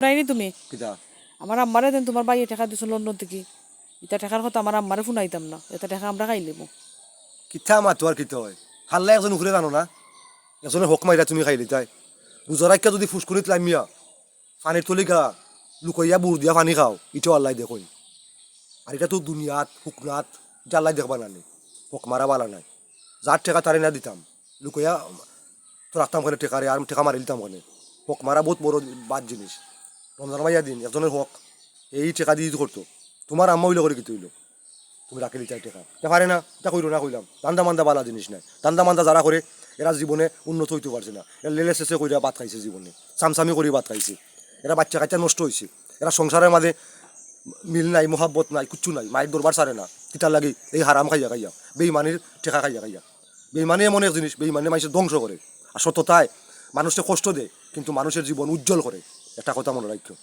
শুনাইনি তুমি কিতা আমার আম্মারে দেন তোমার বাইয়ে টাকা দিছো লন্ডন থেকে ইটা টাকার কথা আমার আম্মারে শুনাইতাম না এটা টাকা আমরা খাই লিব কিতা মাতো আর কিতা হয় হাল্লা একজন উখরে জানো না এজনে হক মাইরা তুমি খাইলি তাই বুজরাইকা যদি ফুসকুনিত লামিয়া পানির তলিকা লুকাইয়া বুড় দিয়া পানি খাও ইটাও আল্লাহ দেখুন আর এটা তো দুনিয়াত হুকনাত এটা আল্লাহ দেখবা না হক মারা বালা নাই যার টেকা তারে না দিতাম লুকাইয়া তো রাখতাম ওখানে টেকারে আর টেকা মারি দিতাম ওখানে হক মারা বহুত বড় বাদ জিনিস রমজান মাইয়া দিন একজনের হক এই টেকা দিয়ে করতো তোমার আম্মা হইলে করে কি হইলো তুমি রাখি চাই টেকা তা পারে না তা কইরো না কইলাম দান্দা মান্দা বালা জিনিস নাই দান্দা মান্দা যারা করে এরা জীবনে উন্নত হইতে পারছে না এরা লেলে শেষে কইরা ভাত খাইছে জীবনে চামচামি করে ভাত খাইছে এরা বাচ্চা কাচ্চা নষ্ট হয়েছে এরা সংসারের মাঝে মিল নাই মোহাব্বত নাই কিচ্ছু নাই মায়ের দরবার সারে না কিতার লাগি এই হারাম খাইয়া খাইয়া বেইমানির টেকা খাইয়া খাইয়া বেইমানি এমন এক জিনিস বেইমানি মানুষের ধ্বংস করে আর সত্যতায় মানুষকে কষ্ট দেয় কিন্তু মানুষের জীবন উজ্জ্বল করে একটা কথা মনে রাখো